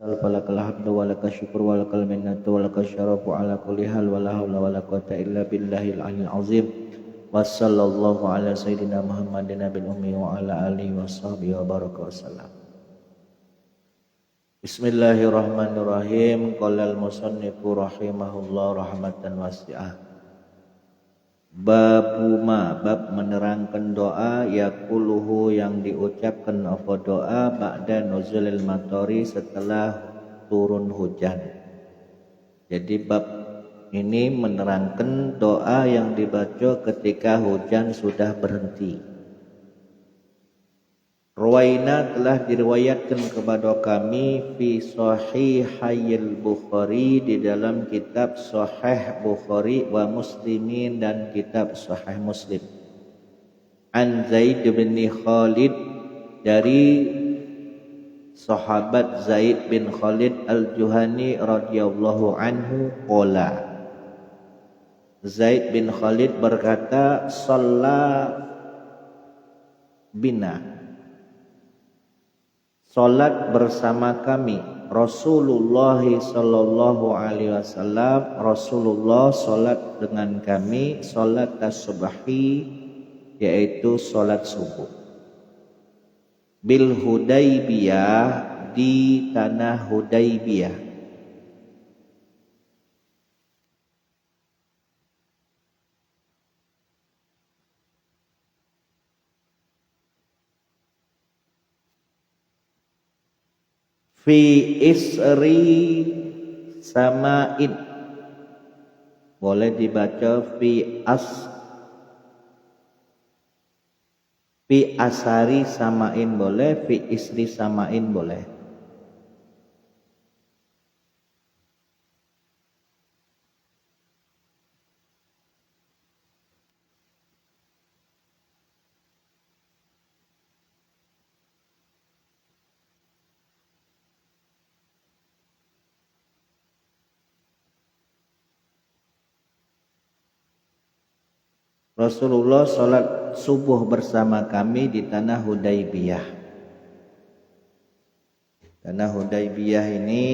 Falakal hamdu walakal syukru walakal minnatu walakal syarafu ala kulli hal wala hawla wala quwwata illa billahil aliyyil azim. Wassallallahu ala sayyidina Muhammadin nabil ummi wa ala alihi washabbihi wa baraka wasallam. Bismillahirrahmanirrahim. Qala al-musannifu rahimahullah rahmatan wasi'ah. Bab menerangkan doa yaquluhu yang diucapkan apa doa ba'da nuzulil matari setelah turun hujan. Jadi bab ini menerangkan doa yang dibaca ketika hujan sudah berhenti. Ruwaina telah diriwayatkan kepada kami fi sahihayil Bukhari di dalam kitab Sahih Bukhari wa Muslimin dan kitab Sahih Muslim. An Zaid bin Khalid dari sahabat Zaid bin Khalid Al-Juhani radhiyallahu anhu qala. Zaid bin Khalid berkata, "Shalla bina." Salat bersama kami Rasulullah sallallahu alaihi wasallam. Rasulullah salat dengan kami salat as-subhi, yaitu salat subuh. Bil Hudaybiyah, di tanah Hudaybiyah. Fi isri sama'in, boleh dibaca fi asari sama'in boleh, fi isri sama'in boleh. Rasulullah salat subuh bersama kami di tanah Hudaybiyah. Tanah Hudaybiyah ini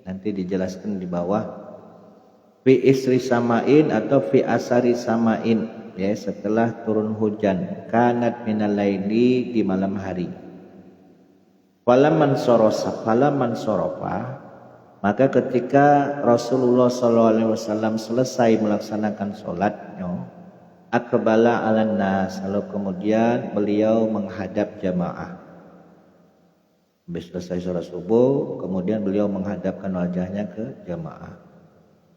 nanti dijelaskan di bawah. Fi isri sama'in atau fi asari sama'in, ya, setelah turun hujan. Kanat minal laili, di malam hari. Falaman sorofa, maka ketika Rasulullah SAW selesai melaksanakan sholatnya, akbala alan nas, lalu kemudian beliau menghadap jamaah. Habis selesai sholat subuh, kemudian beliau menghadapkan wajahnya ke jamaah.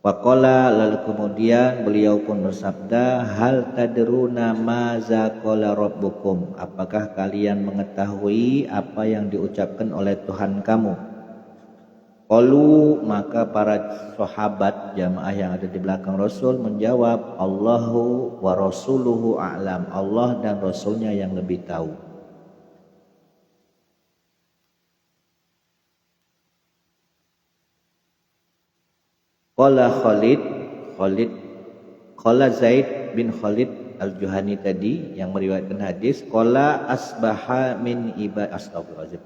Faqala, lalu kemudian beliau pun bersabda, hal tadruna maza qala rabbukum, apakah kalian mengetahui apa yang diucapkan oleh Tuhan kamu? Qalu, maka para sahabat jamaah yang ada di belakang Rasul menjawab, Allahu wa rasuluhu a'lam, Allah dan Rasulnya yang lebih tahu. Qala Zaid bin Khalid Al-Juhani tadi yang meriwayatkan hadis, qala asbaha min ibad astagfirullahaladzim.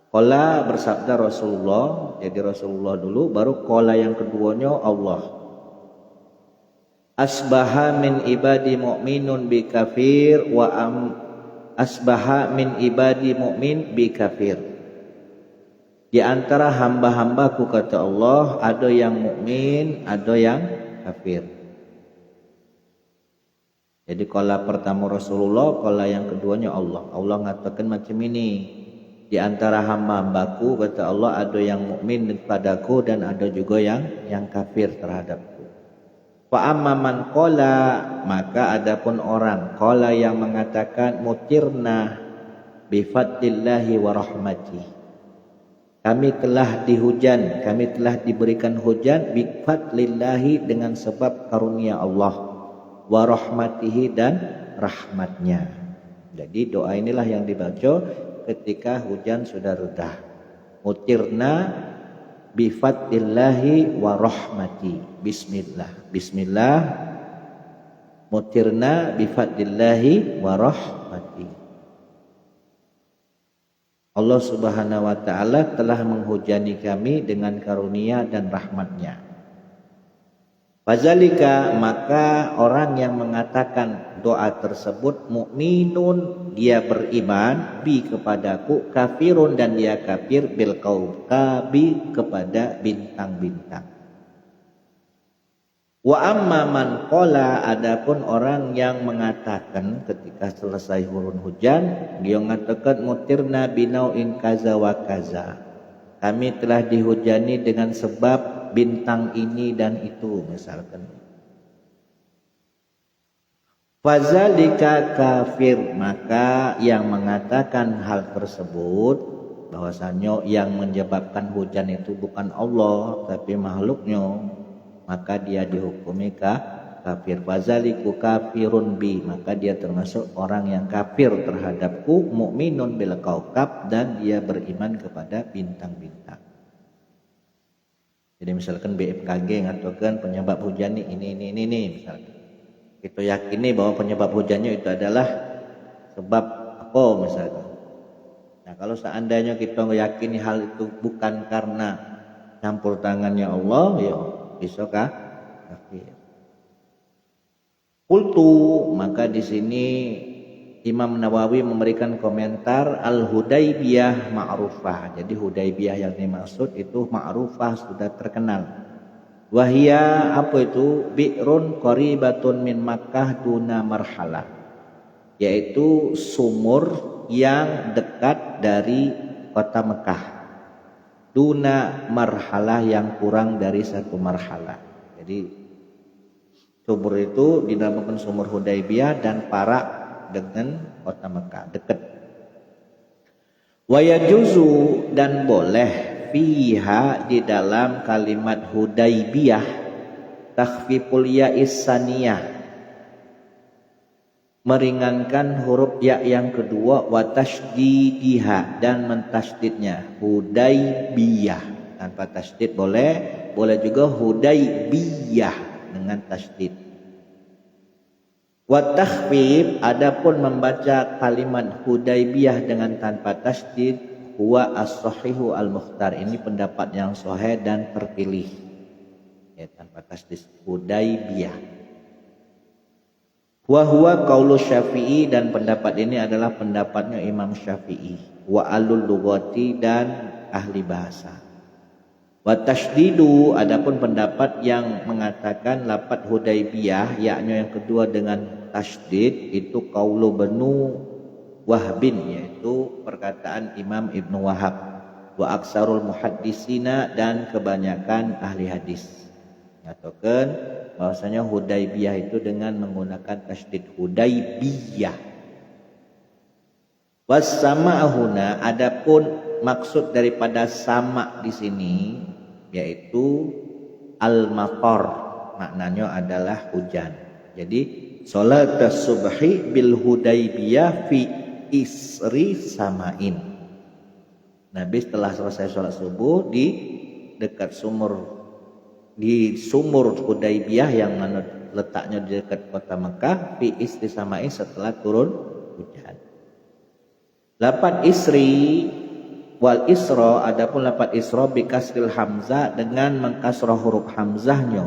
Qala bersabda Rasulullah, jadi Rasulullah dulu, baru qala yang keduanya Allah. Asbaha min ibadi mu'minun bi kafir wa asbaha min ibadi mu'min bi kafir. Di antara hamba-hambaku, kata Allah, ada yang mukmin, ada yang kafir. Jadi qala pertama Rasulullah, qala yang keduanya Allah. Allah mengatakan macam ini. Di antara hamba-hambaku, kata Allah, ada yang mukmin padaku dan ada juga yang kafir terhadapku. Fa amma man qala, maka adapun orang qala yang mengatakan mutirna bi fadlillahi wa rahmatihi, kami telah dihujan, kami telah diberikan hujan bi fadlillahi, dengan sebab karunia Allah, wa rahmatihi, dan rahmatnya. Jadi doa inilah yang dibaca ketika hujan sudah reda. Mutirna bi fadlillahi wa rahmati. Bismillah. Mutirna bi fadlillahi wa rahmati. Allah Subhanahu wa ta'ala telah menghujani kami dengan karunia dan rahmatnya. Fazalika, maka orang yang mengatakan doa tersebut mukminun, dia beriman, bi kepadaku, kafirun, dan dia kafir, bil kaukabi, kepada bintang-bintang. Wa amma man qala, adapun orang yang mengatakan ketika selesai turun hujan, dia mengatakan mutirna binauin kaza wa kaza, kami telah dihujani dengan sebab bintang ini dan itu, misalkan. Fazalika kafir, maka yang mengatakan hal tersebut bahwasanya yang menyebabkan hujan itu bukan Allah tapi makhluknya, maka dia dihukumi kafir. Fazaliku kafirun bi, maka dia termasuk orang yang kafir terhadapku, mukminun bil kaukab, dan dia beriman kepada bintang-bintang. Jadi misalkan BMKG ngatakan penyebab hujan ini misalkan, kita yakini bahwa penyebab hujannya itu adalah sebab apa misalkan. Nah kalau seandainya kita meyakini hal itu bukan karena campur tangannya Allah, ya bisakah kafir. Qultu, maka di sini Imam Nawawi memberikan komentar, Al-Hudaybiyah ma'rufah. Jadi Hudaybiyah yang dimaksud itu ma'rufah, sudah terkenal. Wahia, apa itu? Bi'run qaribatun min Makkah duna marhalah, yaitu sumur yang dekat dari kota Mekah, duna marhalah, yang kurang dari satu marhalah. Jadi sumur itu dinamakan sumur Hudaybiyah dan Parak dengan kota Mekah, dekat. Wa yajuzu, dan boleh, fiha, di dalam kalimat Hudaybiyah, takhfiful ya'is saniyah, meringankan huruf ya yang kedua, wa tasdidiha, dan mentasdidnya. Hudaybiyah tanpa tasdid boleh juga Hudaybiyah dengan tasdid. Wa takhfif, adapun membaca kalimat Hudaybiyah dengan tanpa tasdid, huwa as-sahihu al-mukhtar, ini pendapat yang sahih dan terpilih, ya, tanpa tasdid Hudaybiyah. Wa huwa qaulu Syafi'i, dan pendapat ini adalah pendapatnya Imam Syafi'i, wa alul lughati, dan ahli bahasa. Wa tashdidu, adapun pendapat yang mengatakan lafaz Hudaybiyah yakni yang kedua dengan tasdid, itu qaulu Banu Wahbin, yaitu perkataan Imam Ibnu Wahab, wa aksarul muhaddisina, dan kebanyakan ahli hadis nyatakan bahwasanya Hudaybiyah itu dengan menggunakan tasdid Hudaybiyah. Was sama'ahuna, adapun maksud daripada sama di sini yaitu al-matar, maknanya adalah hujan. Jadi salat subhi bil Hudaybiyah fi isri samain, Nabi setelah selesai sholat subuh di dekat sumur Hudaybiyah yang mana letaknya di dekat kota Mekah, fi isri samain, setelah turun hujan. Lafaz isri wal isra, adapun lafaz isra bi kasril hamzah, dengan mengkasrah huruf hamzahnya,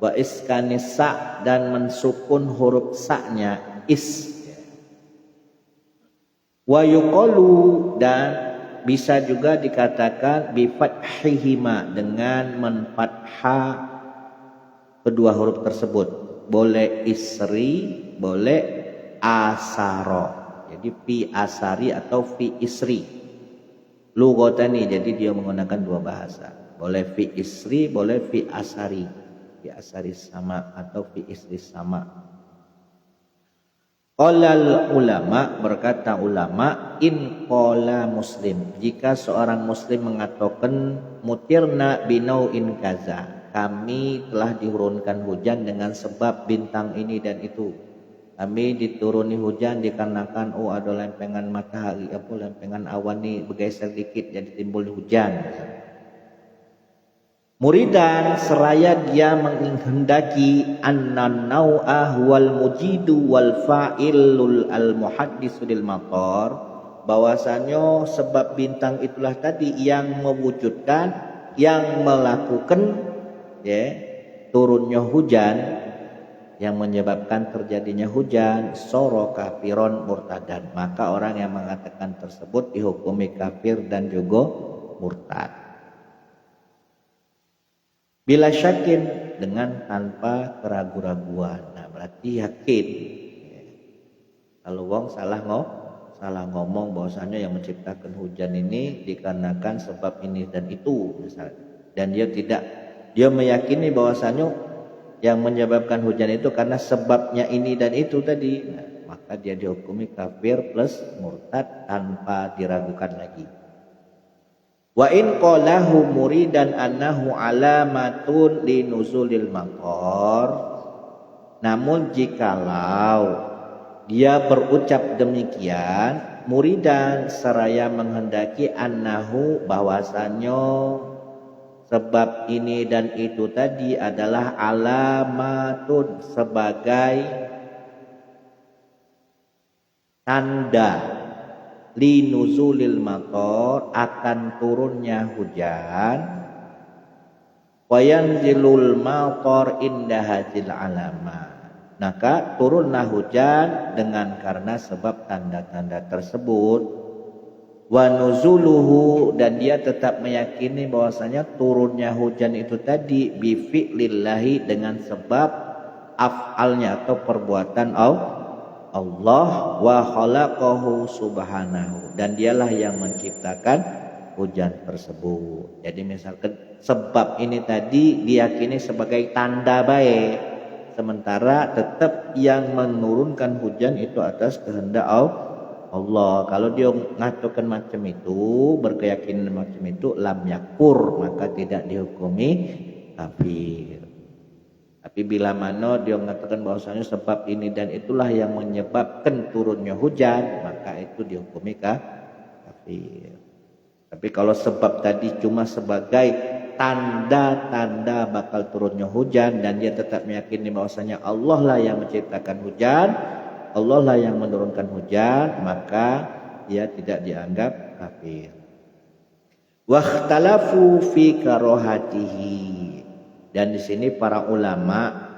wa iskanis sa, dan mensukun huruf sa-nya, is. Wa yuqalu, dan bisa juga dikatakan bi fathihima, dengan menfathah kedua huruf tersebut. Boleh isri, boleh asara. Jadi fi asari atau fi isri. Lughotani, jadi dia menggunakan dua bahasa. Boleh fi isri, boleh fi asari. Fi asari sama atau fi isri sama. Qolal ulama, berkata ulama, in qala muslim, jika seorang muslim mengatakan mutirna binau'in kaza, kami telah diturunkan hujan dengan sebab bintang ini dan itu. Kami dituruni hujan dikarenakan ada lempengan matahari, lempengan awan ini bergeser dikit jadi timbul hujan. Muridan, seraya dia menghendaki annan nau'ah wal mujidu wal fa'ilul al muhaddisu lil matar, bahwasanya sebab bintang itulah tadi yang mewujudkan, yang melakukan ya turunnya hujan, yang menyebabkan terjadinya hujan, soro kafiron murtadan, maka orang yang mengatakan tersebut dihukumi kafir dan juga murtad. Bila syakin, dengan tanpa keraguan-raguan. Nah, berarti yakin. Kalau wong salah ngomong bahwasanya yang menciptakan hujan ini dikarenakan sebab ini dan itu misalnya, dan dia meyakini bahwasanya yang menyebabkan hujan itu karena sebabnya ini dan itu tadi, nah, maka dia dihukumi kafir plus murtad tanpa diragukan lagi. Wa in qalahu muridan annahu alamatun linuzulil matar, namun jikalau dia berucap demikian muridan seraya menghendaki annahu bahwasannya sebab ini dan itu tadi adalah alamatun sebagai tanda linuzulil matar akan turunnya hujan, wayanzilul matar inda hadzal alamat, maka turunlah hujan dengan karena sebab tanda-tanda tersebut. Wa nuzuluhu, dan dia tetap meyakini bahwasanya turunnya hujan itu tadi bi fi'lillahi, dengan sebab af'alnya atau perbuatan Allah, wa khalaqahu subhanahu, dan dialah yang menciptakan hujan tersebut. Jadi misalkan sebab ini tadi diyakini sebagai tanda baik, sementara tetap yang menurunkan hujan itu atas kehendak Allah. Kalau dia ngatakan macam itu, berkeyakinan macam itu, lam yakur, maka tidak dihukumi kafir. Tapi bila mana dia mengatakan bahwasanya sebab ini dan itulah yang menyebabkan turunnya hujan, maka itu dihukumi kafir. Tapi kalau sebab tadi cuma sebagai tanda-tanda bakal turunnya hujan, dan dia tetap meyakini bahwasanya Allah lah yang menciptakan hujan, Allah lah yang menurunkan hujan, maka dia tidak dianggap kafir. Wakhtalafu fi karohatihi, dan di sini para ulama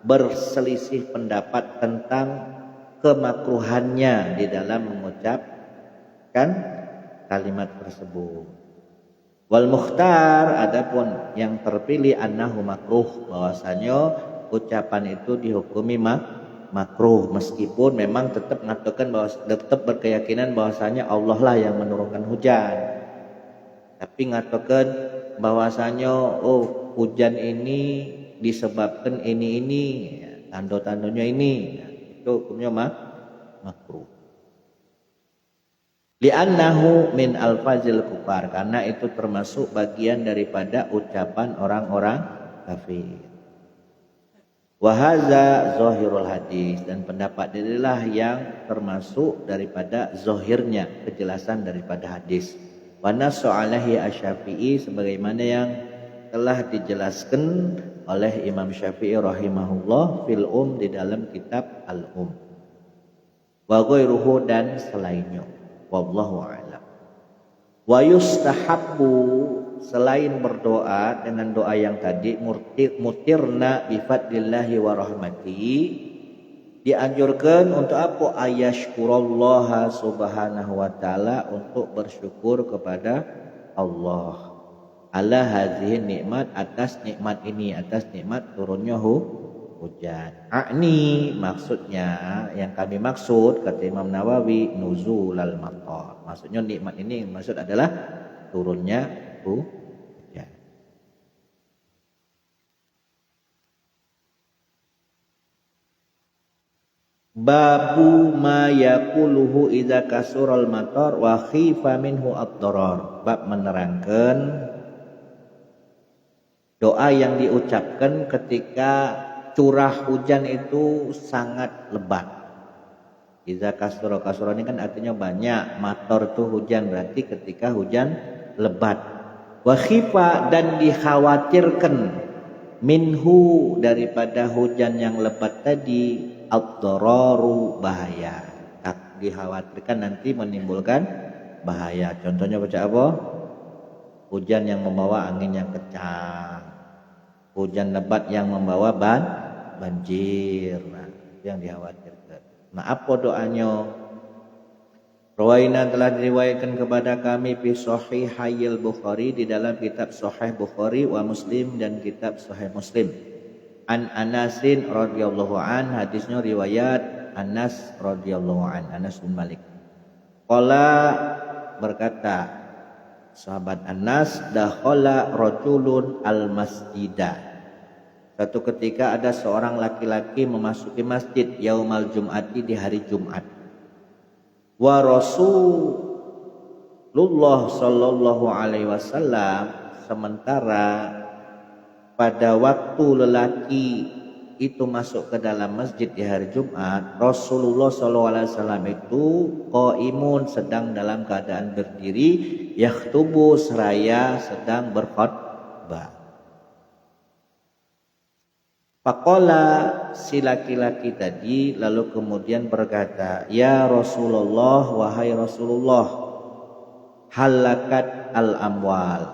berselisih pendapat tentang kemakruhannya di dalam mengucapkan kalimat tersebut. Wal mukhtar, adapun yang terpilih annahu makruh, bahwasanya ucapan itu dihukumi makruh, meskipun memang tetap mengatakan bahwa tetap berkeyakinan bahwasanya Allah lah yang menurunkan hujan, tapi mengatakan bahwasanya hujan ini disebabkan ini tanda-tandanya ini, itu hukumnya makruh. Li'annahu min alfazil kufar, karena itu termasuk bagian daripada ucapan orang-orang kafir. Wa hadza zahirul hadis, dan pendapat inilah yang termasuk daripada zahirnya kejelasan daripada hadis. Wa nasu alaihi asy-Syafi'i, sebagaimana yang telah dijelaskan oleh Imam Syafi'i rahimahullah fil di dalam kitab al-Um. Wa ghairuhu, dan selainnya. Wallahu a'lam. Wa yustahabbu, selain berdoa dengan doa yang tadi mutirna bi fadlillahi wa rahmatihi, dianjurkan untuk apa? Ayashkurallaha subhanahu wa ta'ala, untuk bersyukur kepada Allah ala hadhihi nikmat, atas nikmat ini, atas nikmat turunnya hujan. Akni, maksudnya yang kami maksud, kata Imam Nawawi, nuzulal matar, maksudnya nikmat ini maksud adalah turunnya hujan. Babu ma yaquluhu idza kasural matar wa khifa minhu ad-darar, bab menerangkan doa yang diucapkan ketika curah hujan itu sangat lebat. Idza kasura, kasura ini kan artinya banyak, matar tuh hujan, berarti ketika hujan lebat. Wa khifa, dan dikhawatirkan, minhu, daripada hujan yang lebat tadi, ad-dararu, bahaya, dikhawatirkan nanti menimbulkan bahaya. Contohnya baca apa? Hujan yang membawa angin yang kencang, hujan lebat yang membawa banjir. Nah, itu yang dikhawatirkan. Nah, apa doanya? Rawaina telah diriwayatkan kepada kami fi Sahihil Bukhari, di dalam kitab Sahih Bukhari wa Muslim dan kitab Sahih Muslim. An Anasin radhiyallahu an, hadisnya riwayat Anas radhiyallahu an, Anas bin Malik. Qala, berkata sahabat Anas, dakhala rajulun al masjidah. Suatu ketika ada seorang laki-laki memasuki masjid yaumal jum'ati, di hari Jumat. Wa Rasulullah sallallahu alaihi wasallam, sementara pada waktu lelaki itu masuk ke dalam masjid di hari Jumat, Rasulullah sallallahu alaihi wasallam itu qaimun, sedang dalam keadaan berdiri, yakhtubu, seraya sedang berkhutbah. Faqala, si laki-laki tadi lalu kemudian berkata, ya Rasulullah, wahai Rasulullah, halakat al-amwal,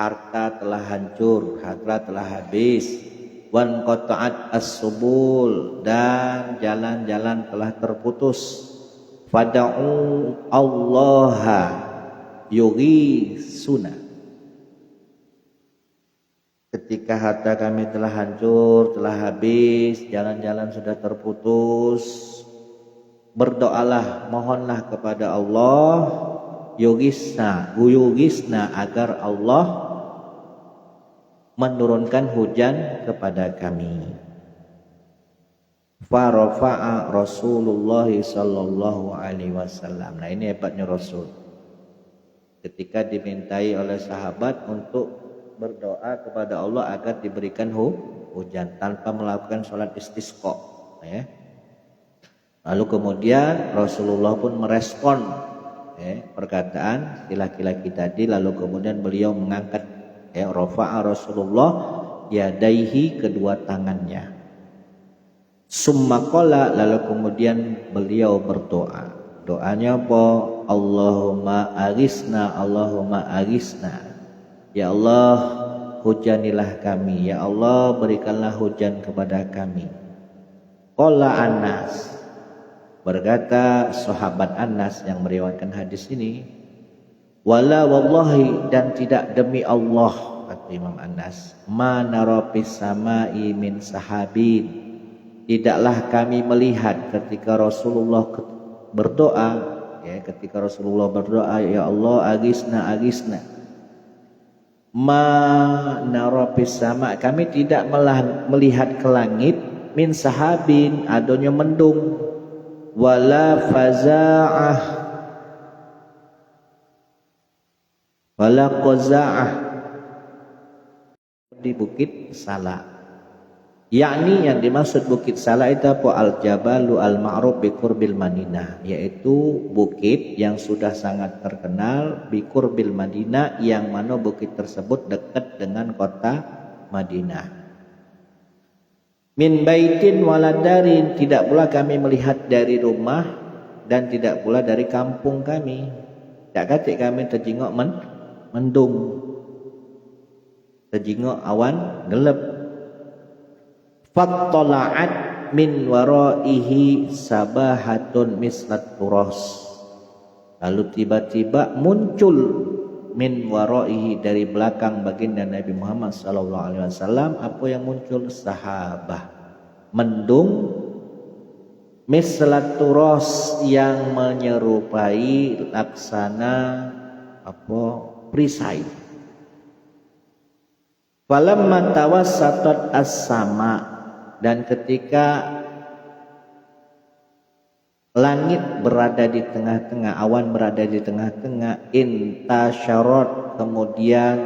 harta telah hancur, harta telah habis, wan qata'at as-subul, dan jalan-jalan telah terputus, fada'u allaha yughisuna. Ketika harta kami telah hancur, telah habis, jalan-jalan sudah terputus, berdoalah, mohonlah kepada Allah, yugisna agar Allah menurunkan hujan kepada kami. Farafa'a Rasulullah sallallahu alaihi wasallam. Nah, ini hebatnya Rasul. Ketika dimintai oleh sahabat untuk berdoa kepada Allah agar diberikan hujan tanpa melakukan sholat istisqa, ya. Lalu kemudian Rasulullah pun merespon perkataan si laki-laki tadi, lalu kemudian beliau mengangkat rafa'a Rasulullah yadaihi, kedua tangannya. Summa qala, lalu kemudian beliau berdoa. Doanya apa? Allahumma aghithna, Allahumma aghithna. Ya Allah, hujanilah kami. Ya Allah, berikanlah hujan kepada kami. Qala Anas, berkata sahabat Anas yang meriwayatkan hadis ini, wala wallahi, dan tidak demi Allah, kata Imam Anas, ma nara fis samai min sahabin, tidaklah kami melihat ketika Rasulullah berdoa, ketika Rasulullah berdoa, ya Allah aghithna aghithna, ma nara fis sama, kami tidak melihat ke langit, min sahabin, adanya mendung, wala faza'ah, wala qaza'ah, di Bukit Sala. Yakni yang dimaksud Bukit Sala itu apa? Al-Jabalu al-Ma'ruf bi qurbil Madinah, yaitu bukit yang sudah sangat terkenal bi qurbil Madinah, yang mana bukit tersebut dekat dengan kota Madinah. Min baitin waladarin, tidak pula kami melihat dari rumah dan tidak pula dari kampung kami. Tak kata kami terjengok mendung, terjengok awan gelap. Fattala'at min waraihi sabahatun mislat turas, lalu tiba-tiba muncul min waraihi, dari belakang baginda Nabi Muhammad sallallahu alaihi wasallam, apa yang muncul? Sahabah, mendung, mislat turas, yang menyerupai laksana perisai. Falamma tawassatat as-sama, dan ketika langit berada di tengah-tengah, awan berada di tengah-tengah, intasyarat, kemudian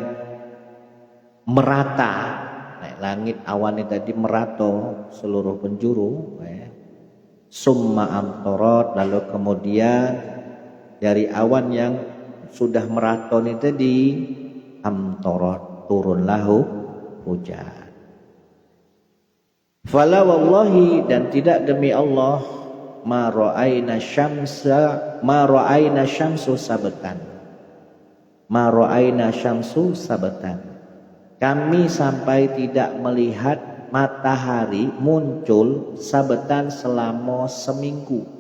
merata. Nah, langit awan itu tadi merata seluruh penjuru. Summa amtarat, lalu kemudian dari awan yang sudah merata ini tadi, amtarat, turunlah hujan. Fala wallahi, dan tidak demi Allah, ma ra'aina syamsu sabatan. Ma ra'aina syamsu sabatan. Kami sampai tidak melihat matahari muncul sabatan selama seminggu.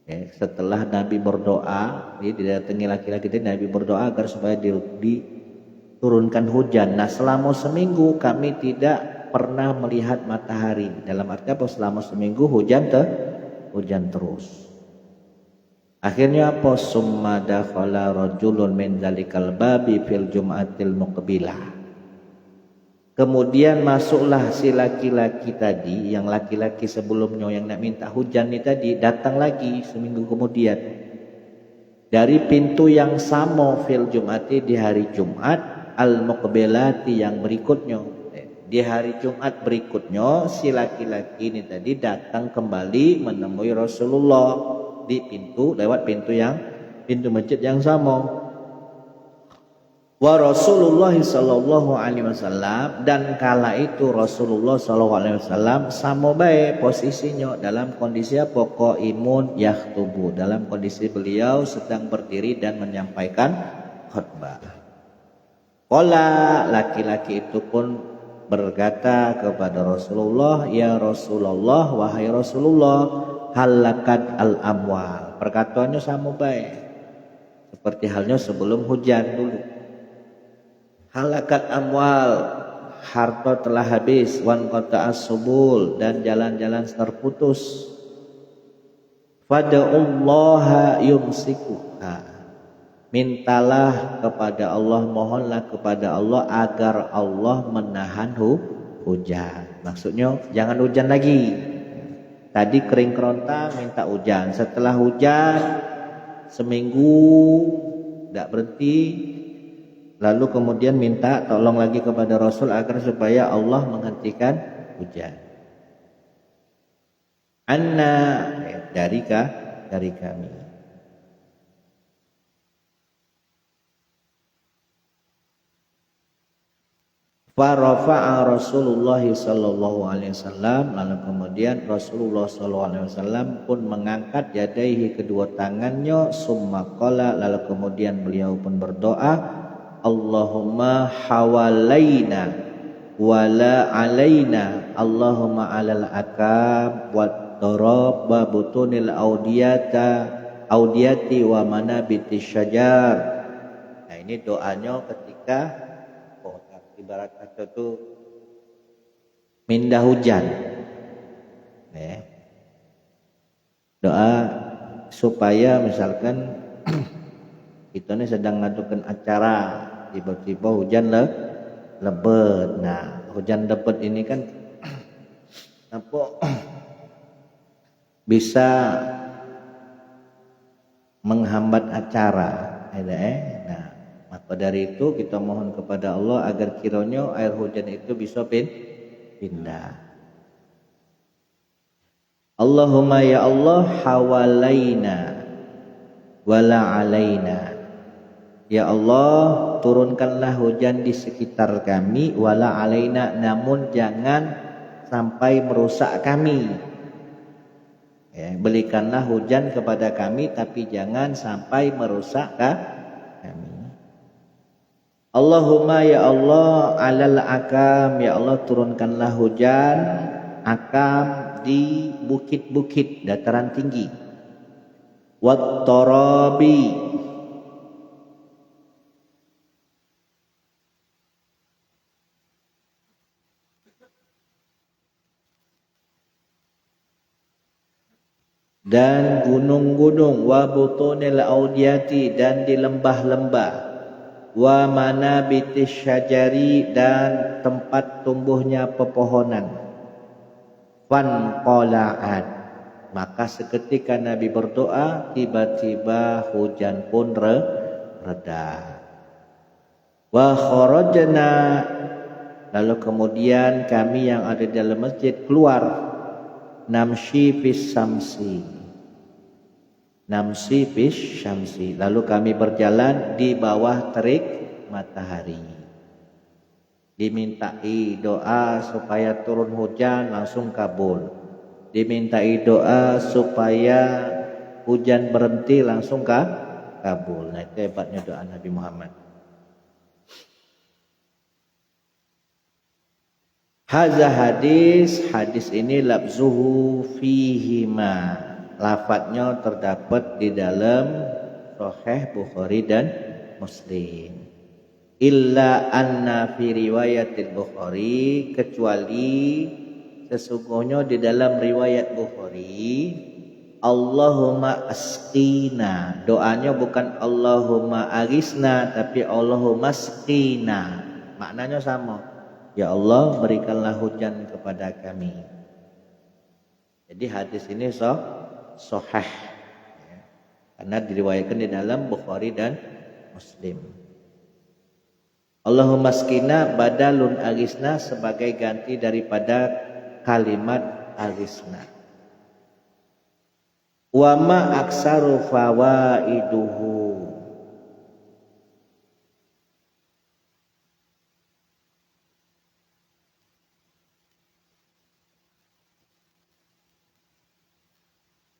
Ya, setelah Nabi berdoa, didatangi laki-laki itu, Nabi berdoa agar supaya diturunkan hujan. Nah, selama seminggu kami tidak pernah melihat matahari. Dalam arti apa? Selama seminggu hujan terus. Akhirnya apa? Summa dakhala rajulun min dzalikal babi fil jum'atil muqbilah. Kemudian masuklah si laki-laki tadi, yang laki-laki sebelumnya yang nak minta hujan ini tadi, datang lagi seminggu kemudian dari pintu yang sama fil jum'ati, di hari Jumat, al muqbilati yang berikutnya. Di hari Jumat berikutnya si laki-laki ini tadi datang kembali menemui Rasulullah di pintu, lewat pintu masjid yang sama. Wa Rasulullah sallallahu alaihi wasallam, dan kala itu Rasulullah sallallahu alaihi wasallam sama baik posisinya dalam kondisi apa? Qaimun yakhtubu, dalam kondisi beliau sedang berdiri dan menyampaikan khutbah. Qala, laki-laki itu pun berkata kepada Rasulullah, ya Rasulullah, wahai Rasulullah, halakat al-amwal. Perkataannya sama baik seperti halnya sebelum hujan dulu. Halakat amwal, harta telah habis, wan qata'as subul, dan jalan-jalan terputus. Fada'ullaha yumsikuha, mintalah kepada Allah, mohonlah kepada Allah agar Allah menahan hujan. Maksudnya jangan hujan lagi. Tadi kering kerontang minta hujan, setelah hujan seminggu tidak berhenti, lalu kemudian minta tolong lagi kepada Rasul agar supaya Allah menghentikan hujan. Anna, dari kami. Farafa'a Rasulullah sallallahu alaihi wasallam, lalu kemudian Rasulullah sallallahu alaihi wasallam pun mengangkat yadaihi, kedua tangannya, summa qala, lalu kemudian beliau pun berdoa, Allahumma hawalaina wala alaina, Allahumma alal akab wa darab wa butunil audiyati wa manabiti syajar. Nah, ini doanya ketika ibarat kata itu mindah hujan. Doa supaya misalkan kita ini sedang ngadukan acara, tiba-tiba hujan lebat. Nah, hujan lebat ini kan apa bisa menghambat acara. Nah, maka dari itu kita mohon kepada Allah agar kiranya air hujan itu bisa pindah. Allahumma ya Allah, hawalaina wala alaina. Ya Allah, turunkanlah hujan di sekitar kami, wala alaina, namun jangan sampai merusak kami. Berikanlah hujan kepada kami tapi jangan sampai merusak kami. Allahumma ya Allah, alal akam, ya Allah turunkanlah hujan akam di bukit-bukit dataran tinggi. Wat tarabi, dan gunung-gunung, wa butunil audiyati, dan di lembah-lembah, wa manabitis syajari, dan tempat tumbuhnya pepohonan. Fanqala'at, maka seketika Nabi berdoa, tiba-tiba hujan pun reda. Wa kharajna, lalu kemudian kami yang ada di dalam masjid keluar, namshi fis syamsi, lalu kami berjalan di bawah terik matahari. Dimintai doa supaya turun hujan, langsung kabul. dimintai doa supaya hujan berhenti langsung kabul. Nah itu hebatnya doa Nabi Muhammad. Hadza hadis ini labzuhu fihima, lafadznya terdapat di dalam Sahih Bukhari dan Muslim. Illa anna fi riwayatil Bukhari, kecuali sesungguhnya di dalam riwayat Bukhari, Allahumma asqina, doanya bukan Allahumma agisna tapi Allahumma asqina, maknanya sama. Ya Allah, berikanlah hujan kepada kami. Jadi hadis ini sahih ya, karena diriwayatkan di dalam Bukhari dan Muslim. Allahumma asqina badalun agisna, sebagai ganti daripada kalimat agisna. Wa ma aksaru fawaiduhu,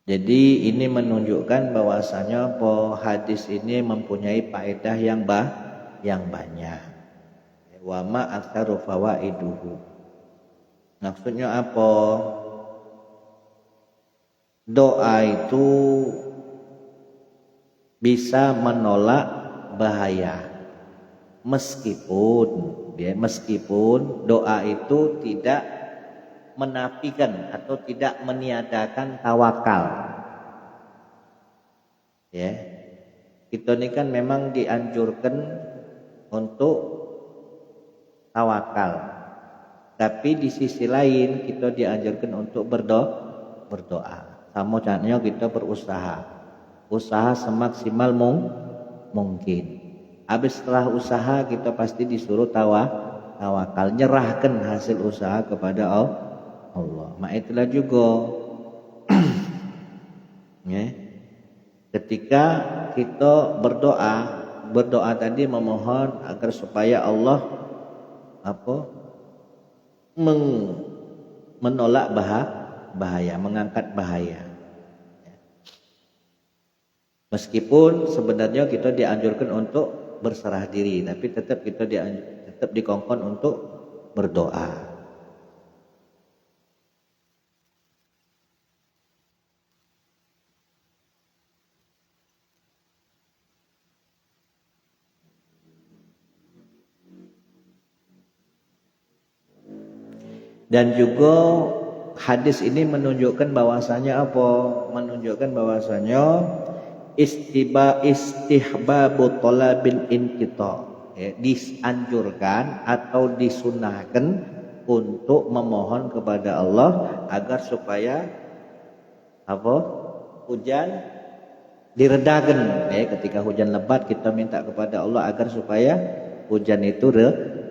jadi ini menunjukkan bahwasanya hadis ini mempunyai faedah yang banyak. Wa ma aktsaru fawaiduhu. Maksudnya apa? Doa itu bisa menolak bahaya. Meskipun doa itu tidak menafikan atau tidak meniadakan tawakal. Ya. Kita ini kan memang dianjurkan untuk tawakal. Tapi di sisi lain kita dianjurkan untuk berdoa. Sama caranya kita berusaha. Usaha semaksimal mungkin. Habis setelah usaha kita pasti disuruh tawakal, nyerahkan hasil usaha kepada Allah. Itulah juga ya, ketika kita berdoa tadi memohon agar supaya Allah menolak bahaya, mengangkat bahaya. Meskipun sebenarnya kita dianjurkan untuk berserah diri, tapi tetap kita tetap dikongkon untuk berdoa. Dan juga hadis ini menunjukkan bahwasanya menunjukkan bahwasanya istihbabu talabil inqita, ya, dianjurkan atau disunahkan untuk memohon kepada Allah agar supaya hujan diredakan. Ya, ketika hujan lebat kita minta kepada Allah agar supaya hujan itu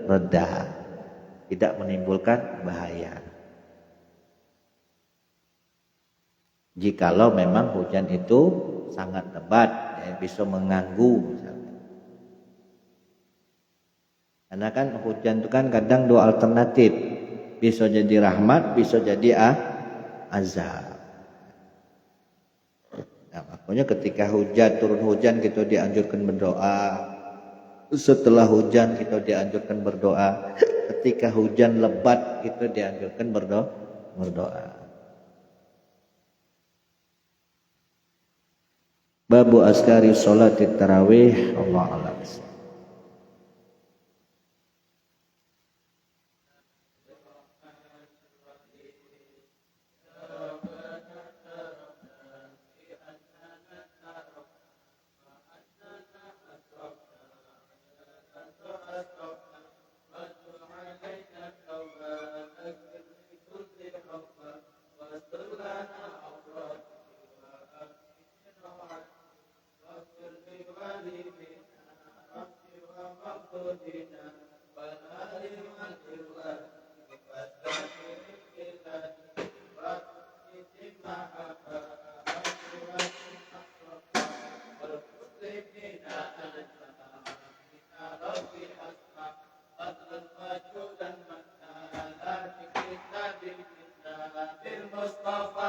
reda, tidak menimbulkan bahaya. Jikalau memang hujan itu sangat lebat, ya, bisa mengganggu misalnya. Karena kan hujan itu kan kadang dua alternatif, bisa jadi rahmat, bisa jadi azab. Nah, makanya ketika turun hujan kita dianjurkan berdoa. Setelah hujan kita dianjurkan berdoa. Ketika hujan lebat kita dianjurkan berdoa. Babu askari sholatit tarawih, Allah a'lam. Mustafa